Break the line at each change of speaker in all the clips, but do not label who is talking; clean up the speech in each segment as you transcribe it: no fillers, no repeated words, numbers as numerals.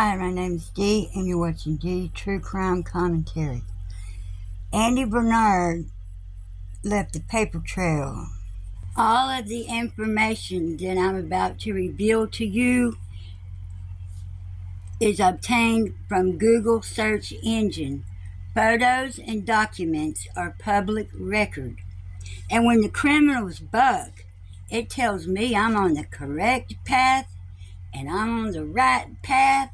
Hi, my name is Dee, and you're watching Dee True Crime Commentary. Andybernard left a paper trail. All of the information that I'm about to reveal to you is obtained from Google search engine. Photos and documents are public record. And when the criminals buck, it tells me I'm on the correct path and I'm on the right path,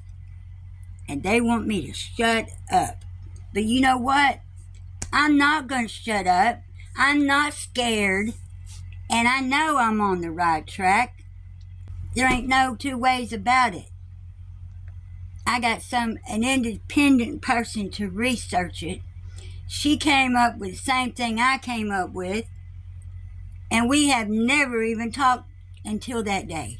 and they want me to shut up. But you know what? I'm not going to shut up. I'm not scared, and I know I'm on the right track. There ain't no two ways about it. I got an independent person to research it. She came up with the same thing I came up with, and we have never even talked until that day.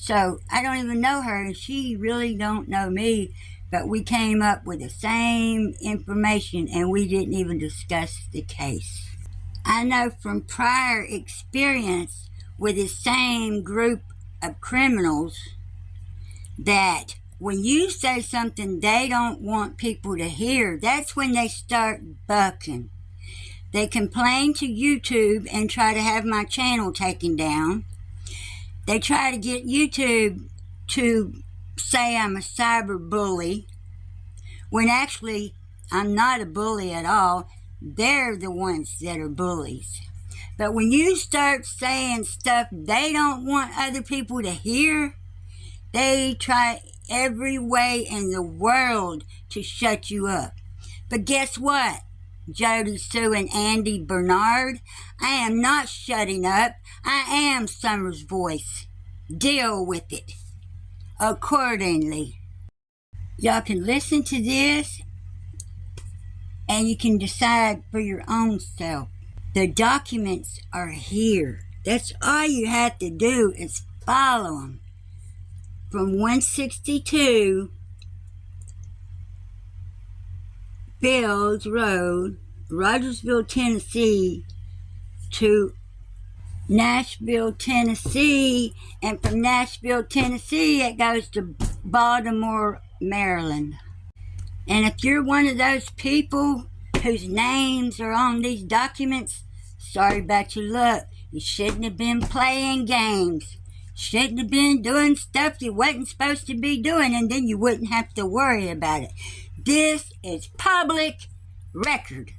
So I don't even know her, and she really don't know me, but we came up with the same information, and we didn't even discuss the case. I know from prior experience with the same group of criminals that when you say something they don't want people to hear, that's when they start bucking. They complain to YouTube and try to have my channel taken down. They try to get YouTube to say I'm a cyber bully, when actually I'm not a bully at all. They're the ones that are bullies. But when you start saying stuff they don't want other people to hear, they try every way in the world to shut you up. But guess what? Jodisue and andybernard, I am not shutting up. I am Summer's voice. Deal with it accordingly. Y'all can listen to this and you can decide for your own self. The documents are here. That's all you have to do is follow them. From 162 Fields Road, Rogersville, Tennessee, to Nashville, Tennessee, and from Nashville, Tennessee, it goes to Baltimore, Maryland. And if you're one of those people whose names are on these documents, sorry about your luck. You shouldn't have been playing games. Shouldn't have been doing stuff you wasn't supposed to be doing, and then you wouldn't have to worry about it. This is public record.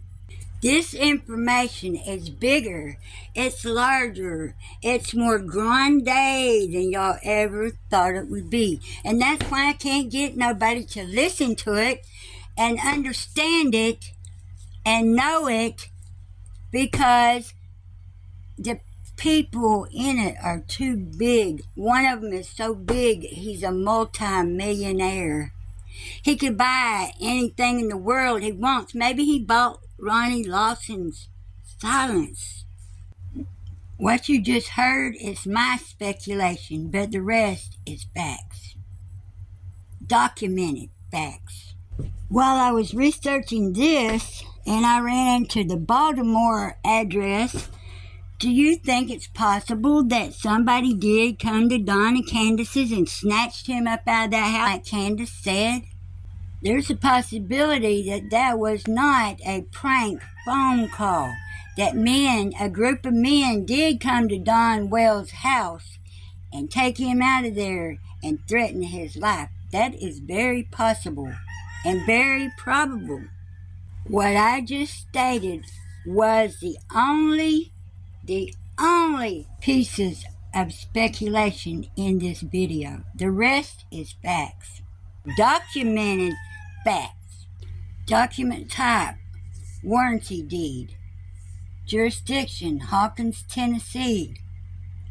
This information is bigger, it's larger, it's more grande than y'all ever thought it would be. And that's why I can't get nobody to listen to it and understand it and know it, because the people in it are too big. One of them is so big, he's a multi-millionaire. He could buy anything in the world he wants. Maybe he bought Ronnie Lawson's silence. What you just heard is my speculation, but the rest is facts. Documented facts. While I was researching this, and I ran into the Baltimore address, do you think it's possible that somebody did come to Don and Candace's and snatched him up out of that house like Candace said? There's a possibility that that was not a prank phone call. That a group of men did come to Donwells' house and take him out of there and threaten his life. That is very possible and very probable. What I just stated was the only pieces of speculation in this video. The rest is facts. Documented facts. Document type, warranty deed. Jurisdiction, Hawkins, Tennessee.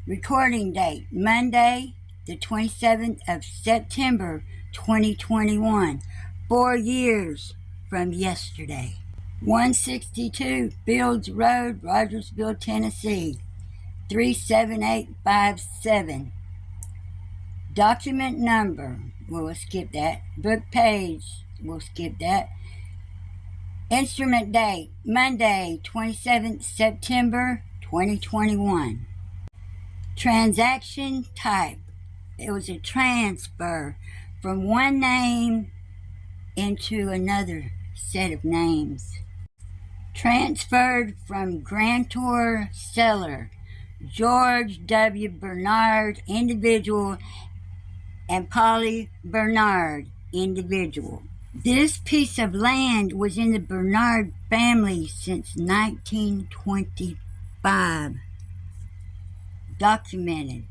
Recording date, Monday, the 27th of September, 2021. 4 years from yesterday. 162 Fields Road, Rogersville, Tennessee, 37857. Document number, we'll skip that. Book page, we'll skip that. Instrument date, Monday, 27th September, 2021. Transaction type, it was a transfer from one name into another set of names. Transferred from grantor seller George W. Bernard, individual, and Polly Bernard, individual. This piece of land was in the Bernard family since 1925. Documented.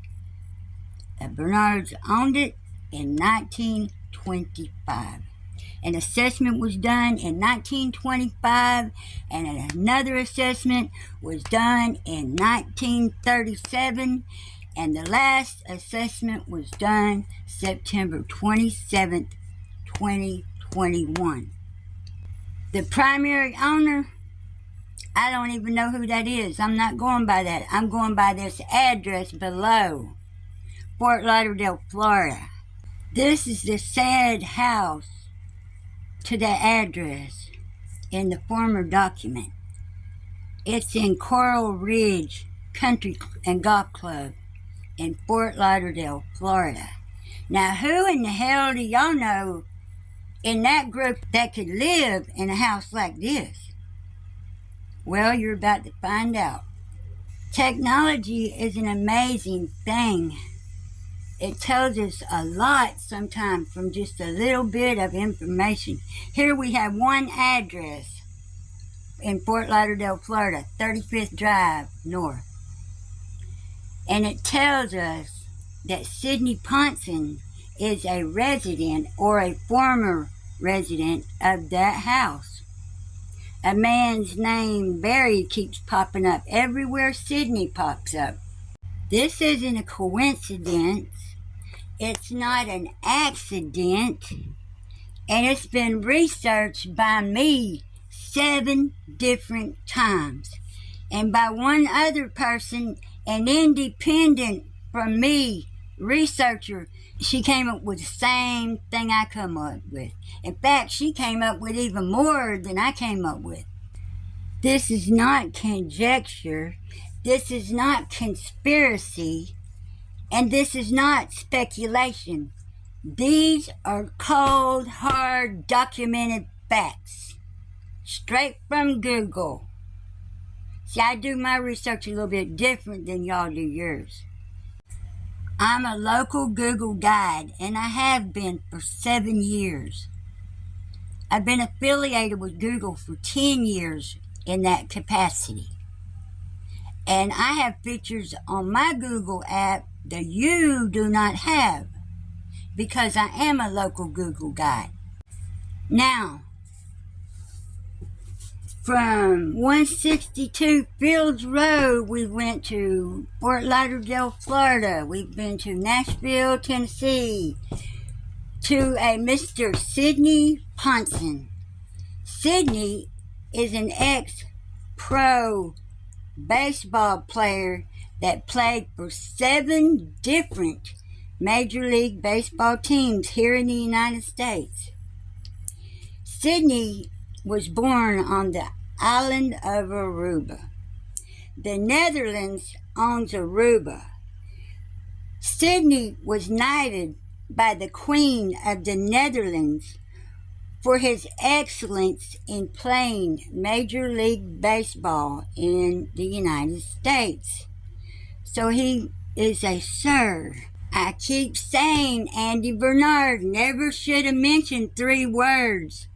The Bernards owned it in 1925. An assessment was done in 1925, and another assessment was done in 1937, and the last assessment was done September 27th, 2021. The primary owner, I don't even know who that is. I'm not going by that. I'm going by this address below. Fort Lauderdale, Florida. This is the sad house to that address in the former document. It's in Coral Ridge Country and Golf Club in Fort Lauderdale, Florida. Now, who in the hell do y'all know in that group that could live in a house like this? Well, you're about to find out. Technology is an amazing thing. It tells us a lot sometimes from just a little bit of information. Here we have one address in Fort Lauderdale, Florida, 35th Drive North. And it tells us that Sidney Ponson is a resident or a former resident of that house. A man's name, Barry, keeps popping up everywhere Sidney pops up. This isn't a coincidence. It's not an accident. And it's been researched by me 7 different times. And by one other person, an independent from me researcher. She came up with the same thing I come up with. In fact, she came up with even more than I came up with. This is not conjecture. This is not conspiracy. And this is not speculation. These are cold, hard, documented facts. Straight from Google. See, I do my research a little bit different than y'all do yours. I'm a local Google guide, and I have been for 7 years. I've been affiliated with Google for 10 years in that capacity. And I have features on my Google app that you do not have, because I am a local Google guide. Now, from 162 Fields Road, we went to Fort Lauderdale, Florida. We've been to Nashville, Tennessee, to a Mr. Sidney Ponson. Sidney is an ex-pro baseball player that played for 7 different Major League Baseball teams here in the United States. Sidney was born on the island of Aruba. The Netherlands owns Aruba. Sidney was knighted by the Queen of the Netherlands for his excellence in playing Major League Baseball in the United States. So he is a sir. I keep saying Andy Bernard never should have mentioned 3 words.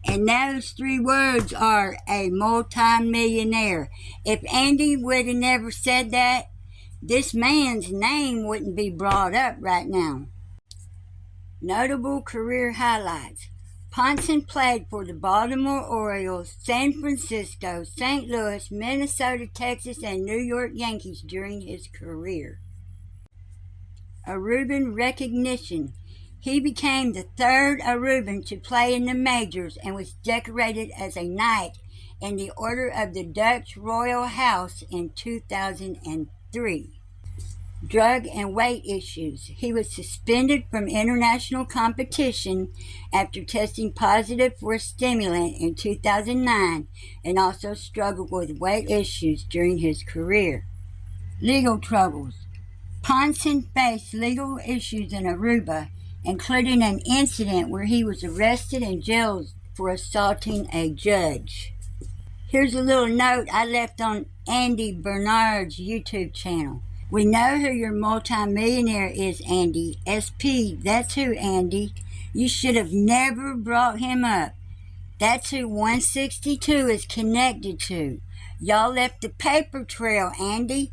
And those 3 words are a multi-millionaire. If Andy would have never said that, this man's name wouldn't be brought up right now. Notable career highlights. Ponson played for the Baltimore Orioles, San Francisco, St. Louis, Minnesota, Texas, and New York Yankees during his career. Aruban recognition. He became the 3rd Aruban to play in the majors and was decorated as a knight in the Order of the Dutch Royal House in 2003. Drug and weight issues. He was suspended from international competition after testing positive for a stimulant in 2009 and also struggled with weight issues during his career. Legal troubles. Ponson faced legal issues in Aruba including an incident where he was arrested and jailed for assaulting a judge. Here's a little note I left on Andybernard's YouTube channel. We know who your multimillionaire is, Andy. SP, that's who, Andy. You should have never brought him up. That's who 162 is connected to. Y'all left the paper trail, Andy.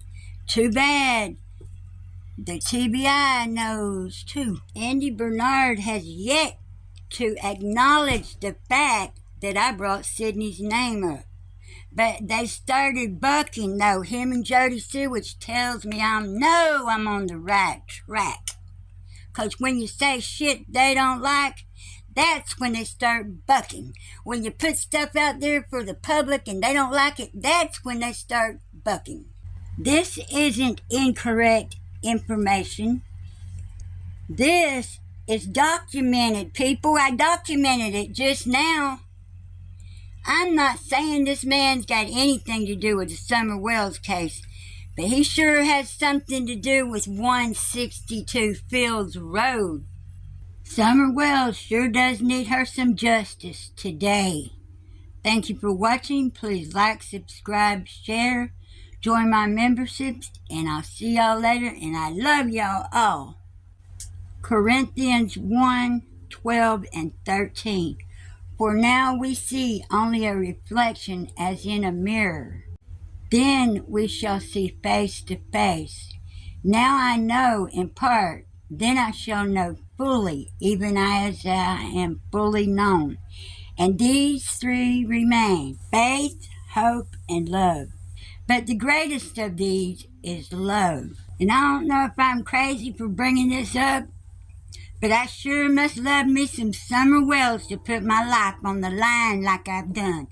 Too bad. The TBI knows too. Andybernard has yet to acknowledge the fact that I brought Sidney's name up. But they started bucking, though, him and Jodisue, which tells me I'm on the right track. Because when you say shit they don't like, that's when they start bucking. When you put stuff out there for the public and they don't like it, that's when they start bucking. This isn't incorrect information. This is documented, people. I documented it just now. I'm not saying this man's got anything to do with the Summer Wells case, but he sure has something to do with 162 Fields Road. Summer Wells sure does need her some justice today. Thank you for watching. Please like, subscribe, share, join my memberships, and I'll see y'all later, and I love y'all all. Corinthians 1:12 and 13. For now we see only a reflection as in a mirror. Then we shall see face to face. Now I know in part, then I shall know fully, even as I am fully known. And these three remain: faith, hope, and love. But the greatest of these is love. And I don't know if I'm crazy for bringing this up, but I sure must love me some Summer Wells to put my life on the line like I've done.